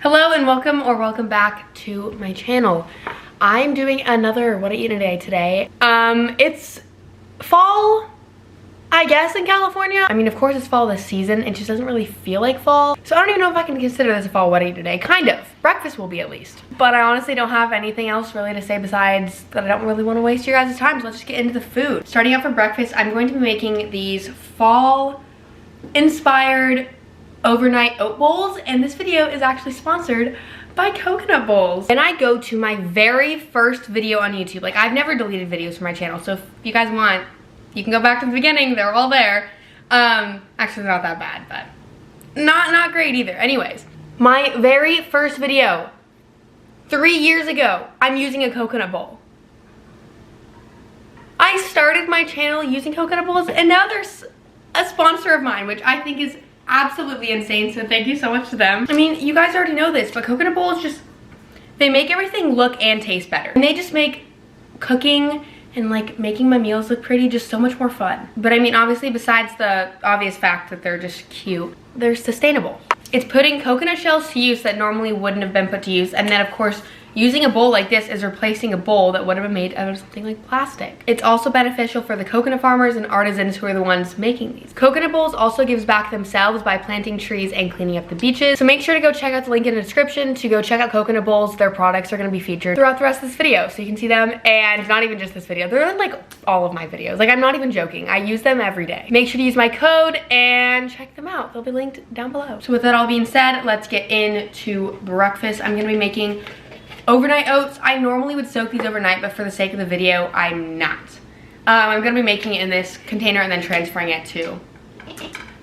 Hello and welcome back to my channel. I'm doing another what I eat in a day today. It's fall, I guess, in California. I mean, of course it's fall this season. It just doesn't really feel like fall. So I don't even know if I can consider this a fall what I eat today. Kind of. Breakfast will be at least. But I honestly don't have anything else really to say besides that I don't really want to waste your guys' time. So let's just get into the food. Starting out for breakfast, I'm going to be making these fall inspired overnight oat bowls, and this video is actually sponsored by coconut bowls. And I go to my very first video on YouTube. Like, I've never deleted videos from my channel, so if you guys want, you can go back to the beginning. They're all there. Actually, they're not that bad, but not great either. Anyways, my very first video 3 years ago, I'm using a coconut bowl. I started my channel using coconut bowls, and now there's a sponsor of mine, which I think is absolutely insane, so thank you so much to them. I mean, you guys already know this, but coconut bowls just, they make everything look and taste better. And they just make cooking and like making my meals look pretty just so much more fun. But I mean, obviously, besides the obvious fact that they're just cute, they're sustainable. It's putting coconut shells to use that normally wouldn't have been put to use, and then of course, using a bowl like this is replacing a bowl that would have been made out of something like plastic. It's also beneficial for the coconut farmers and artisans who are the ones making these. Coconut bowls also gives back themselves by planting trees and cleaning up the beaches. So make sure to go check out the link in the description to go check out coconut bowls. Their products are gonna be featured throughout the rest of this video, so you can see them. And not even just this video, they're in like all of my videos. Like, I'm not even joking. I use them every day. Make sure to use my code and check them out. They'll be linked down below. So with that all being said, let's get into breakfast. I'm gonna be making overnight oats. I normally would soak these overnight, but for the sake of the video, I'm not. I'm gonna be making it in this container and then transferring it to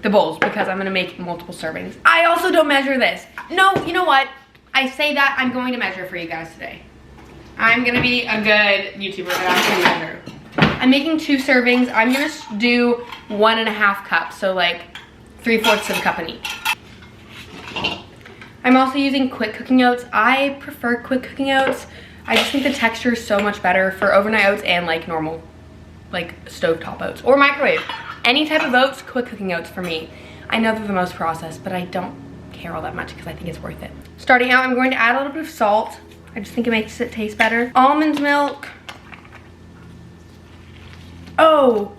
the bowls because I'm gonna make multiple servings. I also don't measure this. No, you know what? I say that, I'm going to measure for you guys today. I'm gonna be a good YouTuber and actually measure. I'm making 2 servings. I'm gonna do 1.5 cups, so like 3/4 of a cup in each. I'm also using quick cooking oats. I prefer quick cooking oats. I just think the texture is so much better for overnight oats and like normal, like stovetop oats or microwave. Any type of oats, quick cooking oats for me. I know they're the most processed, but I don't care all that much because I think it's worth it. Starting out, I'm going to add a little bit of salt. I just think it makes it taste better. Almond milk. Oh,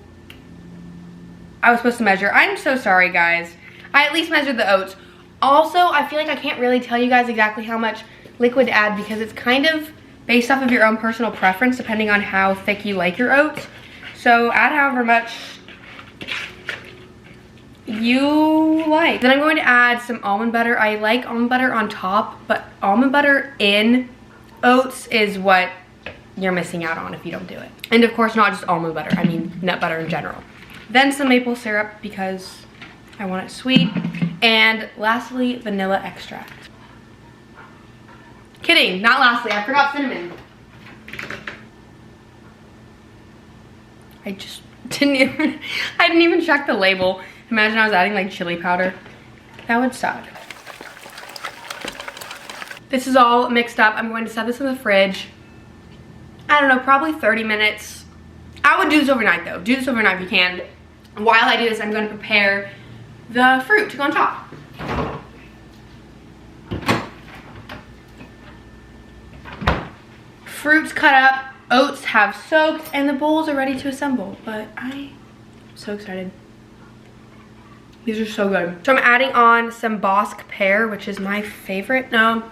I was supposed to measure. I'm so sorry, guys. I at least measured the oats. Also, I feel like I can't really tell you guys exactly how much liquid to add because it's kind of based off of your own personal preference depending on how thick you like your oats. So add however much you like. Then I'm going to add some almond butter. I like almond butter on top, but almond butter in oats is what you're missing out on if you don't do it. And of course, not just almond butter, I mean nut butter in general. Then some maple syrup because I want it sweet. And lastly, vanilla extract. Kidding, not lastly, I forgot cinnamon. I just didn't even check the label. Imagine I was adding like chili powder. That would suck. This is all mixed up. I'm going to set this in the fridge. I don't know, probably 30 minutes. I would do this overnight though. Do this overnight if you can. While I do this, I'm going to prepare the fruit to go on top. Fruits cut up, oats have soaked, and the bowls are ready to assemble. But I'm so excited. These are so good. So I'm adding on some Bosque pear, which is my favorite. No,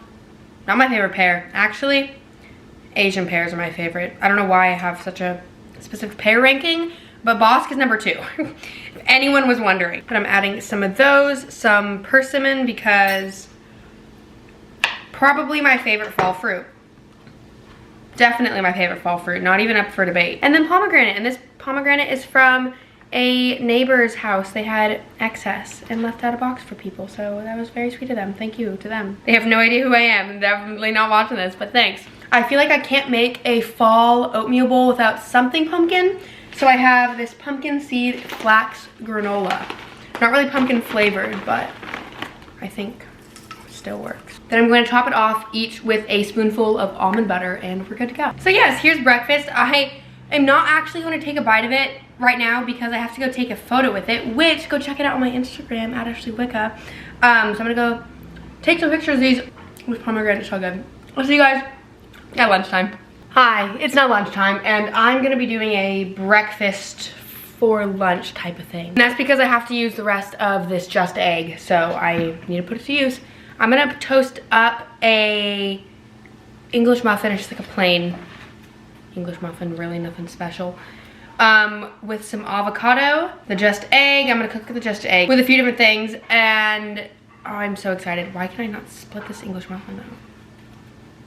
not my favorite pear. Actually, Asian pears are my favorite. I don't know why I have such a specific pear ranking, but Bosque is number 2, if anyone was wondering. But I'm adding some of those, some persimmon because probably my favorite fall fruit. Definitely my favorite fall fruit, not even up for debate. And then pomegranate, and this pomegranate is from a neighbor's house. They had excess and left out a box for people, so that was very sweet of them. Thank you to them. They have no idea who I am and definitely not watching this, but thanks. I feel like I can't make a fall oatmeal bowl without something pumpkin. So I have this pumpkin seed flax granola. Not really pumpkin flavored, but I think still works. Then I'm going to top it off each with a spoonful of almond butter and we're good to go. So yes, here's breakfast. I am not actually going to take a bite of it right now because I have to go take a photo with it, which go check it out on my Instagram at aleawicka. So I'm going to go take some pictures of these with pomegranate is so good. I'll see you guys at lunchtime. Hi, it's not lunchtime, and I'm gonna be doing a breakfast for lunch type of thing. And that's because I have to use the rest of this just egg, so I need to put it to use. I'm gonna toast up a English muffin. It's just like a plain English muffin, really nothing special. With some avocado, the just egg. I'm gonna cook the just egg with a few different things, and oh, I'm so excited. Why can I not split this English muffin though?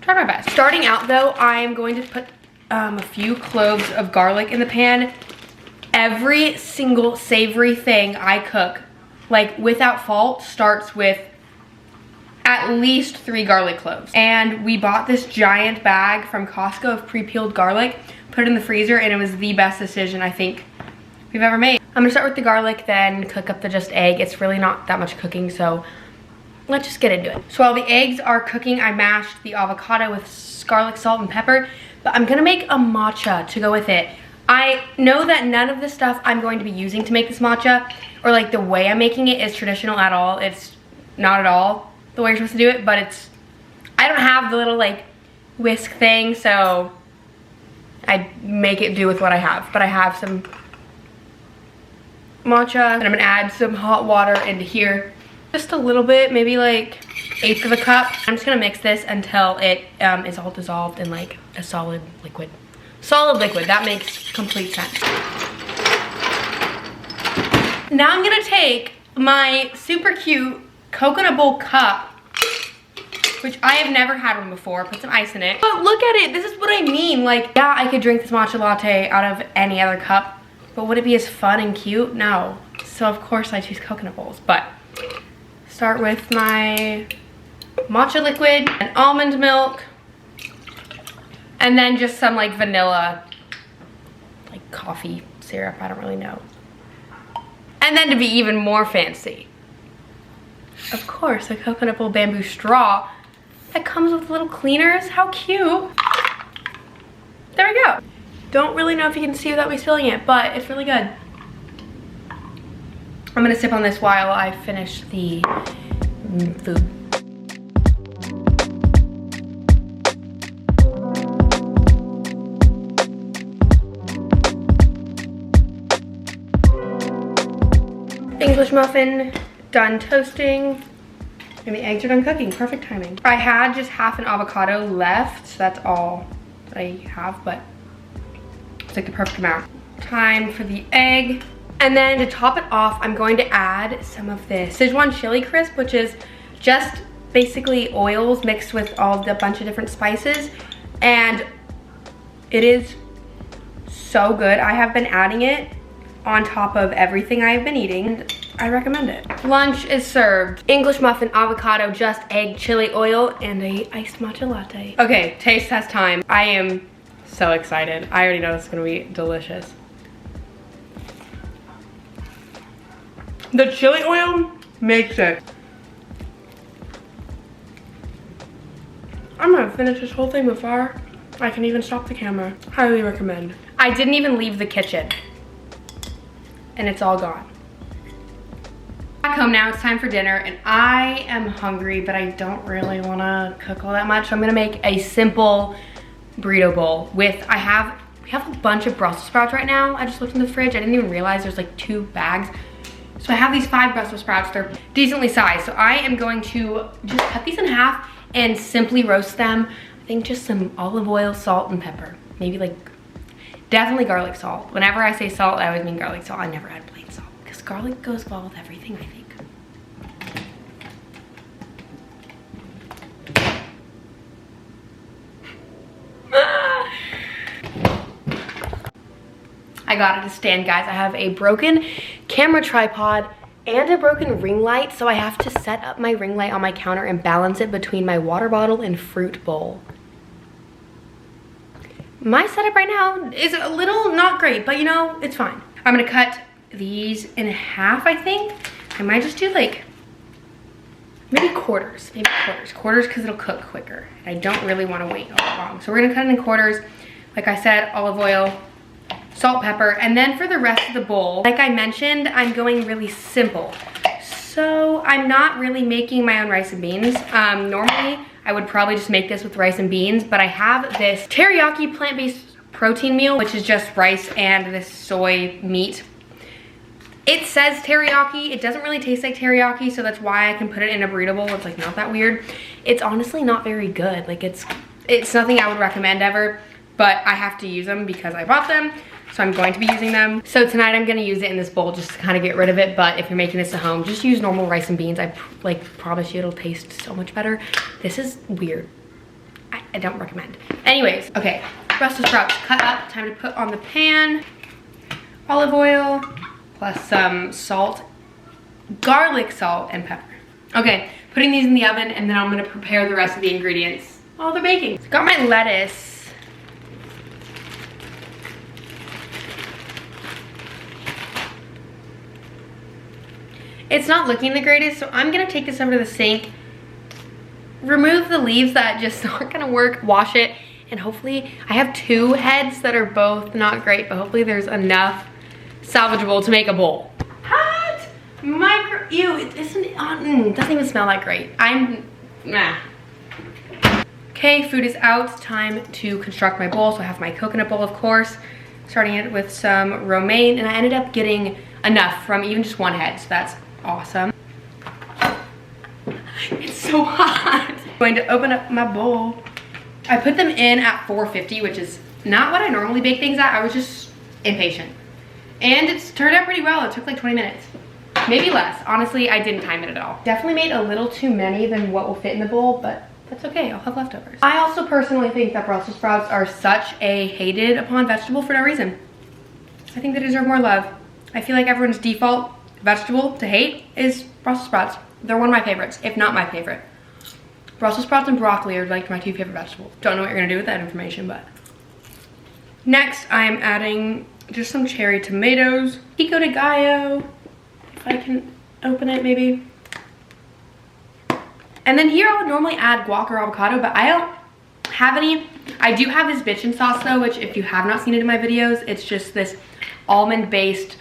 Try my best. Starting out though, I'm going to put a few cloves of garlic in the pan. Every single savory thing I cook, like without fault, starts with at least 3 garlic cloves. And we bought this giant bag from Costco of pre-peeled garlic, put it in the freezer, and it was the best decision I think we've ever made. I'm gonna start with the garlic, then cook up the just egg. It's really not that much cooking, so let's just get into it. So while the eggs are cooking, I mashed the avocado with garlic, salt, and pepper, but I'm gonna make a matcha to go with it. I know that none of the stuff I'm going to be using to make this matcha, or like the way I'm making it, is traditional at all. It's not at all the way you're supposed to do it, but I don't have the little like whisk thing, so I make it do with what I have. But I have some matcha, and I'm gonna add some hot water into here. Just a little bit, maybe like 1/8 of a cup. I'm just gonna mix this until it is all dissolved in like a solid liquid. Solid liquid, that makes complete sense. Now I'm gonna take my super cute coconut bowl cup, which I have never had one before, put some ice in it. But look at it, this is what I mean. Like, yeah, I could drink this matcha latte out of any other cup, but would it be as fun and cute? No. So of course I choose coconut bowls, but start with my matcha liquid and almond milk, and then just some like vanilla, like coffee syrup, I don't really know. And then to be even more fancy, of course, a coconut bowl bamboo straw that comes with little cleaners. How cute. There we go. Don't really know if you can see without me spilling it, but it's really good. I'm gonna sip on this while I finish the food. English muffin done toasting, and the eggs are done cooking. Perfect timing. I had just half an avocado left, so that's all that I have, but it's like the perfect amount. Time for the egg. And then to top it off, I'm going to add some of this Szechuan chili crisp, which is just basically oils mixed with a bunch of different spices, and it is so good. I have been adding it on top of everything I have been eating. I recommend it. Lunch is served. English muffin, avocado, just egg, chili oil, and a iced matcha latte. Okay, taste test time. I am so excited. I already know this is gonna be delicious. The chili oil makes it. I'm gonna finish this whole thing before I can even stop the camera. Highly recommend. I didn't even leave the kitchen, and it's all gone. Back home now, it's time for dinner, and I am hungry, but I don't really wanna cook all that much. So I'm gonna make a simple burrito bowl with, we have a bunch of Brussels sprouts right now. I just looked in the fridge. I didn't even realize there's like 2 bags. So I have these 5 Brussels sprouts. They're decently sized. So I am going to just cut these in half and simply roast them. I think just some olive oil, salt, and pepper. Maybe like, definitely garlic salt. Whenever I say salt, I always mean garlic salt. I never add plain salt because garlic goes well with everything, I think. I got it to stand, guys. I have a broken camera tripod and a broken ring light, so I have to set up my ring light on my counter and balance it between my water bottle and fruit bowl. My setup right now is a little not great, but you know, it's fine. I'm gonna cut these in half, I think. I might just do like, maybe quarters because it'll cook quicker. I don't really want to wait all that long. So we're gonna cut it in quarters. Like I said, olive oil, salt, pepper, and then for the rest of the bowl, like I mentioned, I'm going really simple. So I'm not really making my own rice and beans. Normally I would probably just make this with rice and beans, but I have this teriyaki plant-based protein meal, which is just rice and this soy meat. It says teriyaki. It doesn't really taste like teriyaki, so that's why I can put it in a burrito bowl. It's like not that weird. It's honestly not very good. Like it's nothing I would recommend ever, but I have to use them because I bought them, so I'm going to be using them. So tonight I'm gonna use it in this bowl just to kind of get rid of it, but if you're making this at home, just use normal rice and beans. I promise you it'll taste so much better. This is weird. I don't recommend. Anyways, okay, Brussels sprouts cut up. Time to put on the pan. Olive oil, plus some salt, garlic salt, and pepper. Okay, putting these in the oven, and then I'm gonna prepare the rest of the ingredients while they're baking. Got my lettuce. It's not looking the greatest, so I'm gonna take this over to the sink, remove the leaves that just aren't gonna work, wash it, and hopefully, I have 2 heads that are both not great, but hopefully there's enough salvageable to make a bowl. What? Ew, it doesn't even smell that great. Nah. Okay, food is out. Time to construct my bowl. So I have my coconut bowl, of course, starting it with some romaine, and I ended up getting enough from even just 1 head, so that's awesome. It's so hot. I'm going to open up my bowl. I put them in at 450, which is not what I normally bake things at. I was just impatient. And it's turned out pretty well. It took like 20 minutes, maybe less. Honestly, I didn't time it at all. Definitely made a little too many than what will fit in the bowl, but that's okay, I'll have leftovers. I also personally think that Brussels sprouts are such a hated upon vegetable for no reason. I think they deserve more love. I feel like everyone's default vegetable to hate is Brussels sprouts. They're one of my favorites, if not my favorite. Brussels sprouts and broccoli are like my 2 favorite vegetables. Don't know what you're gonna do with that information, but. Next, I am adding just some cherry tomatoes. Pico de gallo, if I can open it maybe. And then here I would normally add guac or avocado, but I don't have any. I do have this bitchin' sauce though, which if you have not seen it in my videos, it's just this almond-based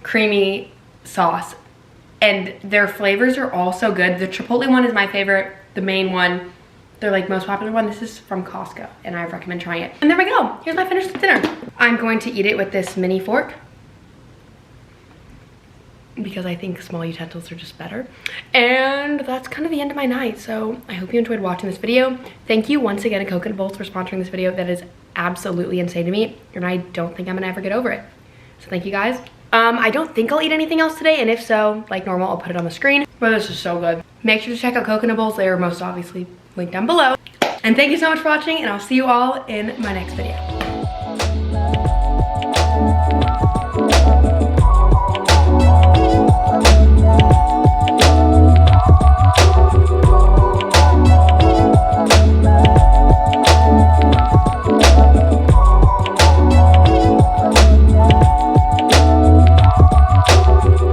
creamy sauce. And their flavors are all so good. The chipotle one is my favorite, the main one. They're like most popular one. This is from Costco and I recommend trying it. And there we go. Here's my finished dinner. I'm going to eat it with this mini fork because I think small utensils are just better. And that's kind of the end of my night. So I hope you enjoyed watching this video. Thank you once again to Coconut Bowls for sponsoring this video. That is absolutely insane to me. And I don't think I'm gonna ever get over it. So thank you guys. I don't think I'll eat anything else today, and if so, like normal, I'll put it on the screen. But this is so good. Make sure to check out Coconut Bowls. They are most obviously linked down below. And thank you so much for watching, and I'll see you all in my next video.